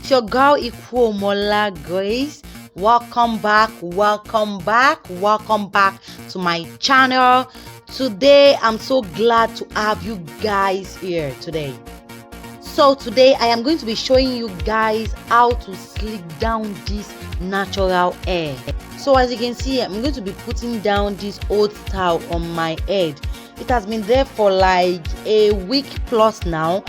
It's your girl Mola Grace. Welcome back to my channel. Today I'm so glad to have you guys here today. So today I am going to be showing you guys how to slick down this natural hair. So as you can see, I'm going to be putting down this old style on my head. It has been there for like a week plus now.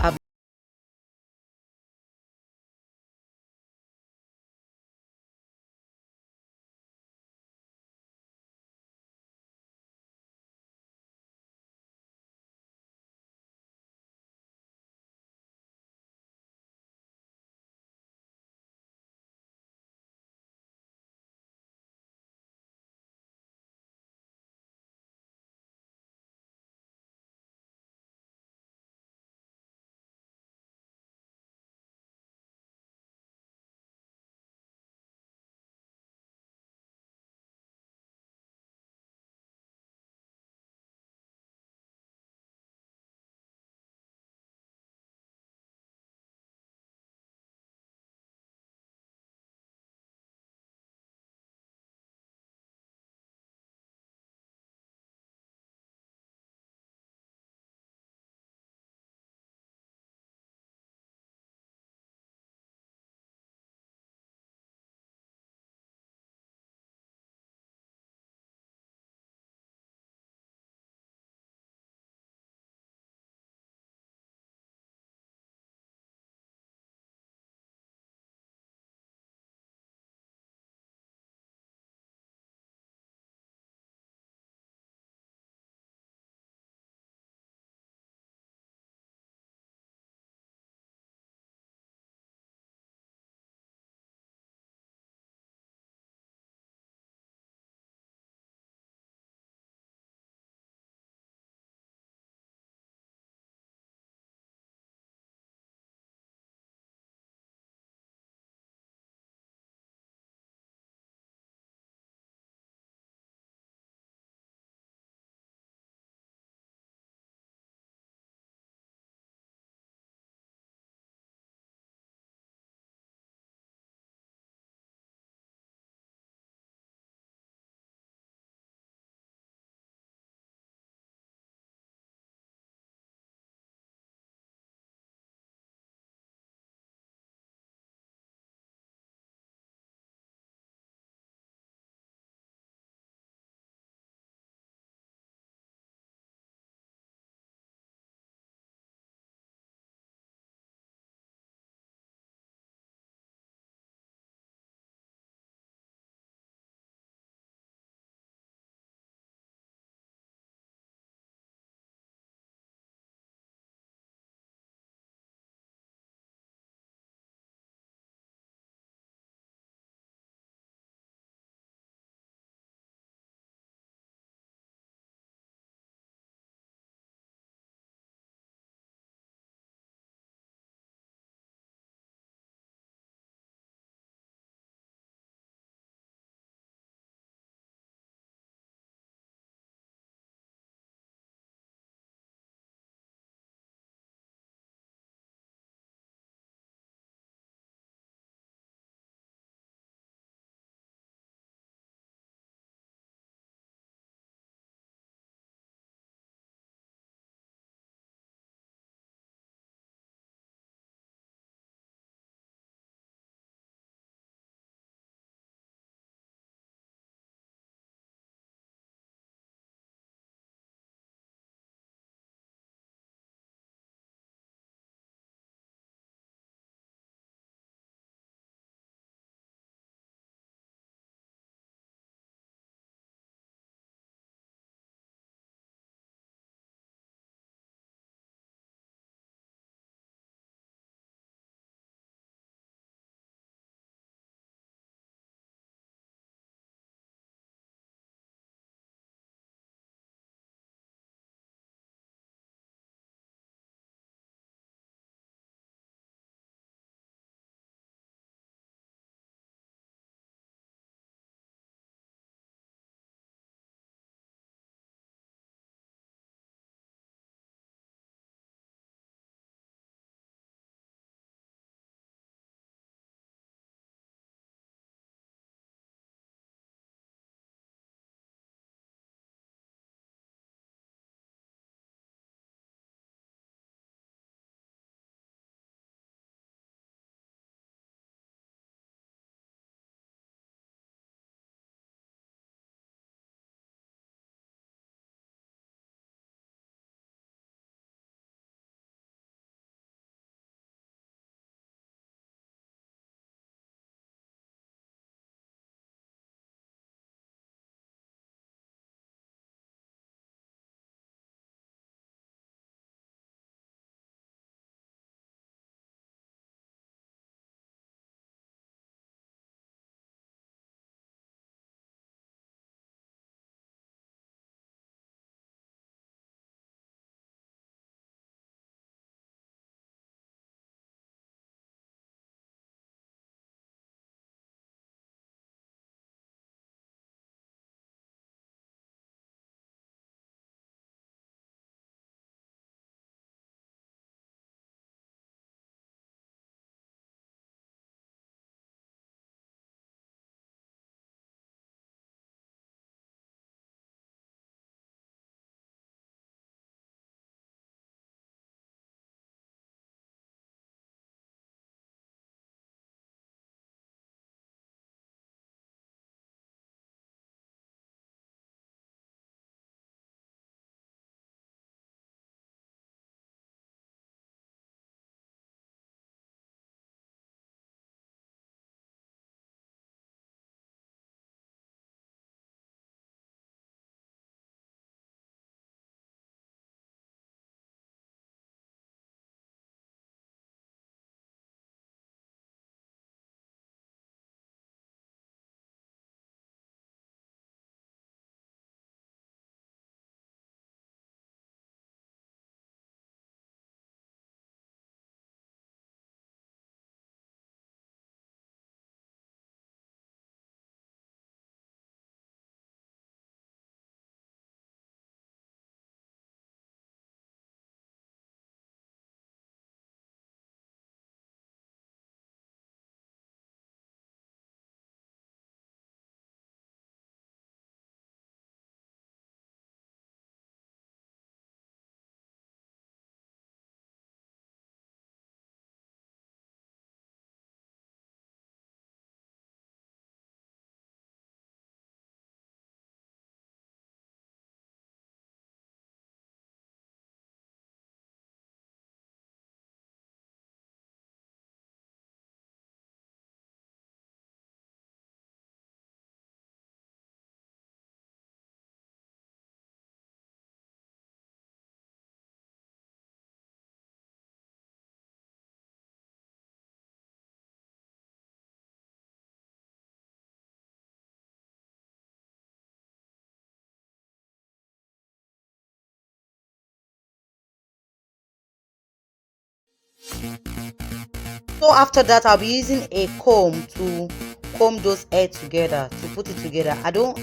So after that, I'll be using a comb to comb those hair together, to put it together. I don't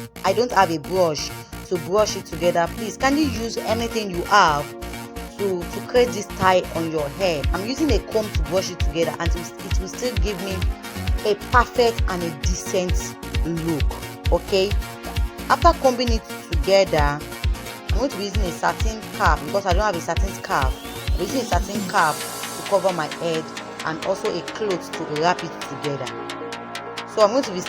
have a brush to brush it together. Please, can you use anything you have to create this tie on your hair? I'm using a comb to brush it together, and it will still give me a perfect and a decent look. Okay, after combing it together, I'm going to be using a satin cap because I don't have a satin scarf. I'm using a satin cap to cover my head and also a cloth to wrap it together. So I'm going to be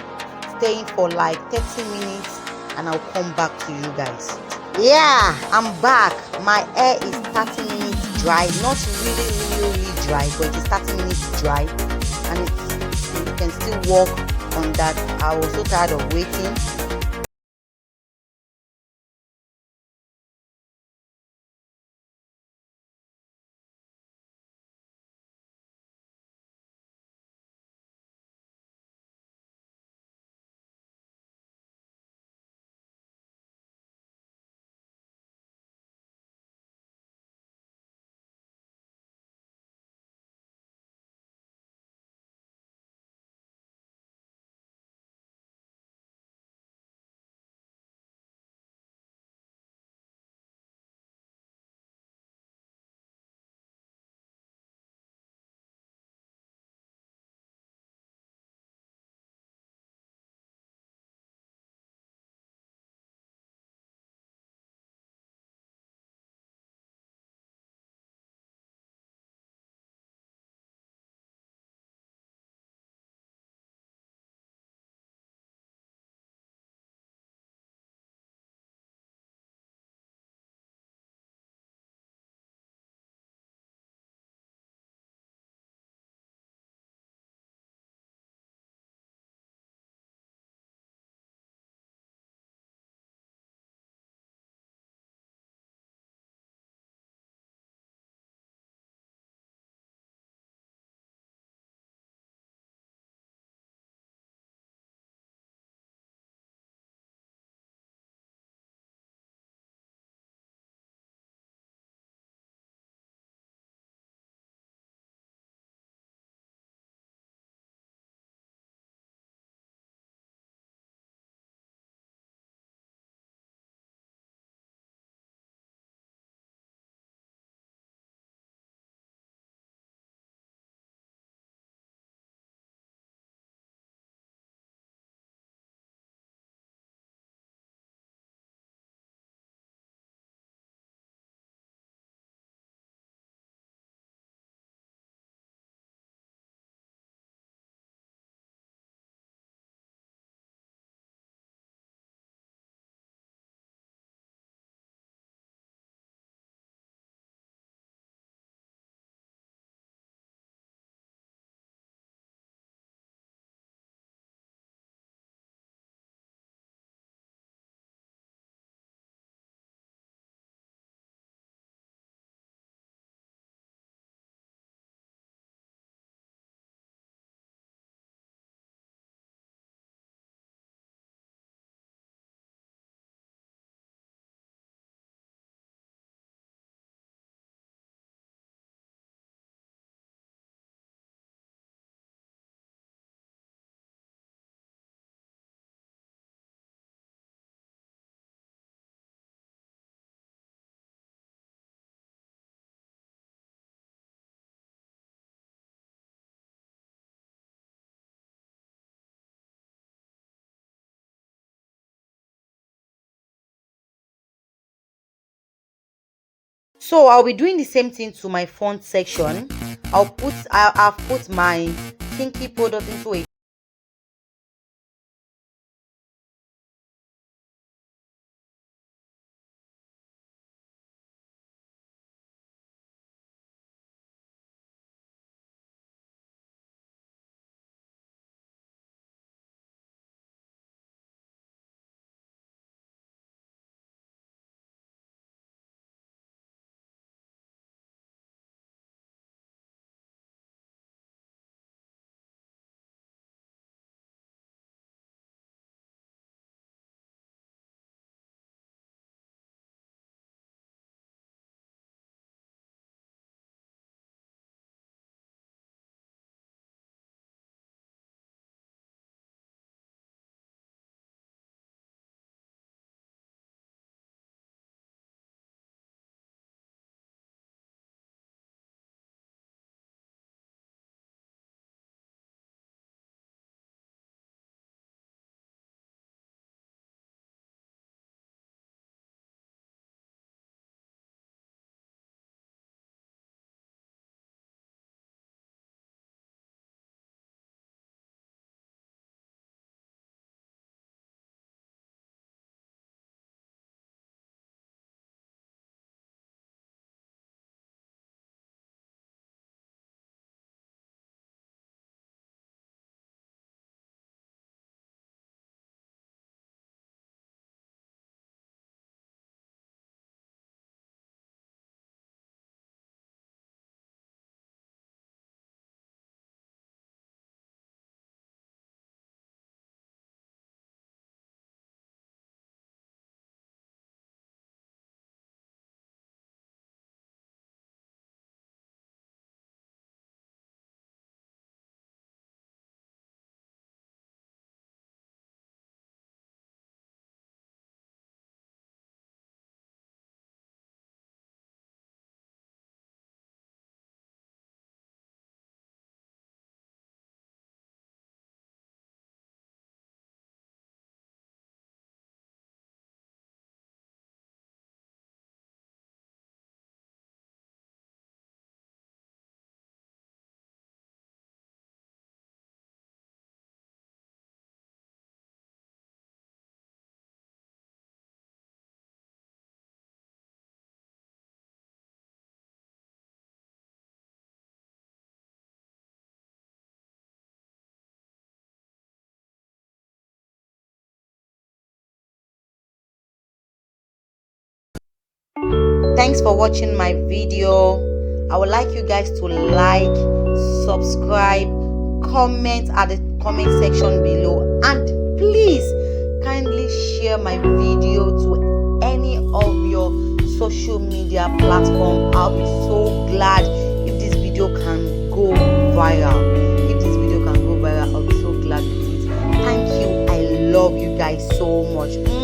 staying for like 30 minutes and I'll come back to you guys. Yeah, I'm back. My hair is 30 minutes dry. Not really dry, but it is 30 minutes dry, and you can still work on that. I was so tired of waiting. So I'll be doing the same thing to my front section. I've put my kinky product into a Thanks for watching my video. I would like you guys to like, subscribe, comment at the comment section below, and please kindly share my video to any of your social media platform. I'll be so glad if this video can go viral. If this video can go viral, I'll be so glad with it. Thank you. I love you guys so much.